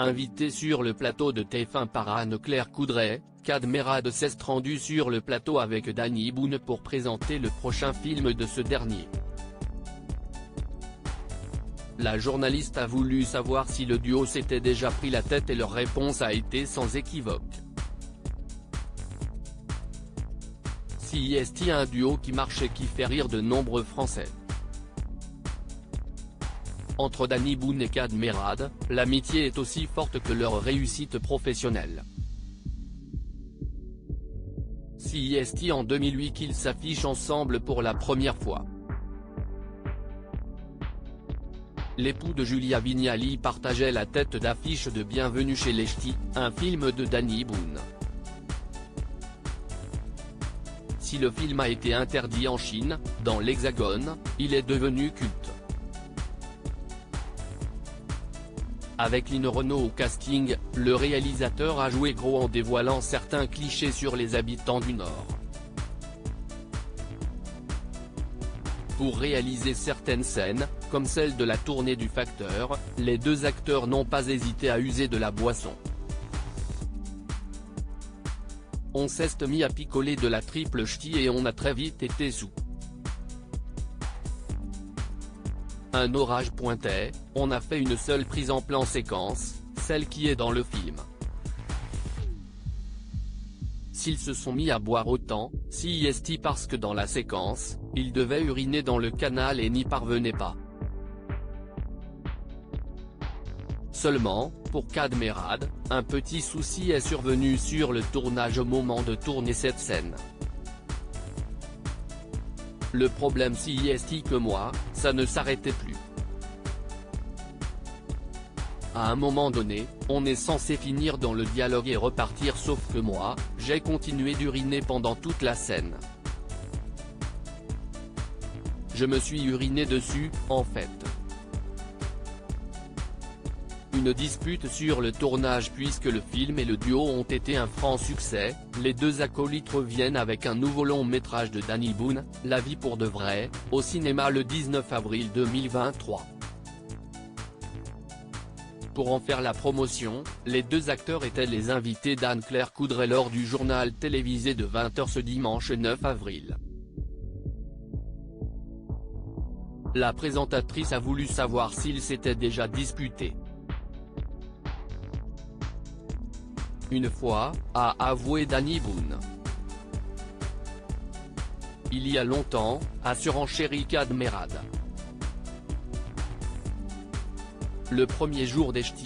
Invité sur le plateau de TF1 par Anne-Claire Coudray, Kad Merad s'est rendu sur le plateau avec Danny Boone pour présenter le prochain film de ce dernier. La journaliste a voulu savoir si le duo s'était déjà pris la tête et leur réponse a été sans équivoque. Si est-il un duo qui marche et qui fait rire de nombreux Français. Entre Danny Boone et Kad Merad, l'amitié est aussi forte que leur réussite professionnelle. Si est-il en 2008 qu'ils s'affichent ensemble pour la première fois. L'époux de Julia Vignali partageait la tête d'affiche de Bienvenue chez les Ch'tis, un film de Danny Boone. Si le film a été interdit en Chine, dans l'Hexagone, il est devenu culte. Avec Line Renaud au casting, le réalisateur a joué gros en dévoilant certains clichés sur les habitants du Nord. Pour réaliser certaines scènes, comme celle de la tournée du Facteur, les deux acteurs n'ont pas hésité à user de la boisson. On s'est mis à picoler de la triple ch'ti et on a très vite été sous. Un orage pointait, on a fait une seule prise en plan séquence, celle qui est dans le film. S'ils se sont mis à boire autant, si est-il parce que dans la séquence, ils devaient uriner dans le canal et n'y parvenaient pas. Seulement, pour Kad Merad, un petit souci est survenu sur le tournage au moment de tourner cette scène. Le problème si est-il que moi, ça ne s'arrêtait plus. À un moment donné, on est censé finir dans le dialogue et repartir sauf que moi, j'ai continué d'uriner pendant toute la scène. Je me suis uriné dessus, en fait. Une dispute sur le tournage puisque le film et le duo ont été un franc succès, les deux acolytes reviennent avec un nouveau long métrage de Danny Boone, La vie pour de vrai, au cinéma le 19 avril 2023. Pour en faire la promotion, les deux acteurs étaient les invités d'Anne-Claire Coudray lors du journal télévisé de 20h ce dimanche 9 avril. La présentatrice a voulu savoir s'ils s'étaient déjà disputés. Une fois, a avoué Danny Boone. Il y a longtemps, a surenchéri Kad Merad. Le premier jour des Ch'tis.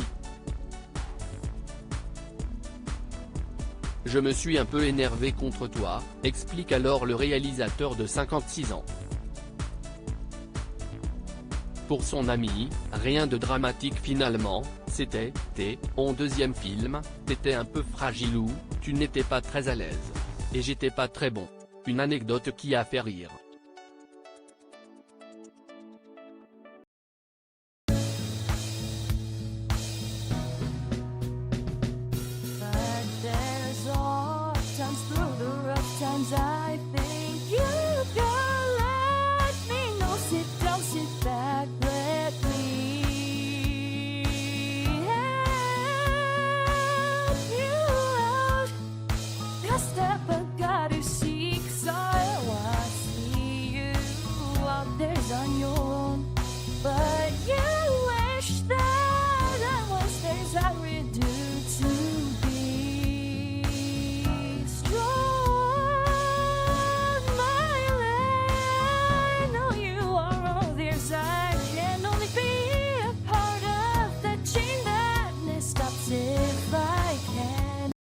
Je me suis un peu énervé contre toi, explique alors le réalisateur de 56 ans. Pour son ami, rien de dramatique finalement, c'était, ton deuxième film, t'étais un peu fragilou, tu n'étais pas très à l'aise. Et j'étais pas très bon. Une anecdote qui a fait rire.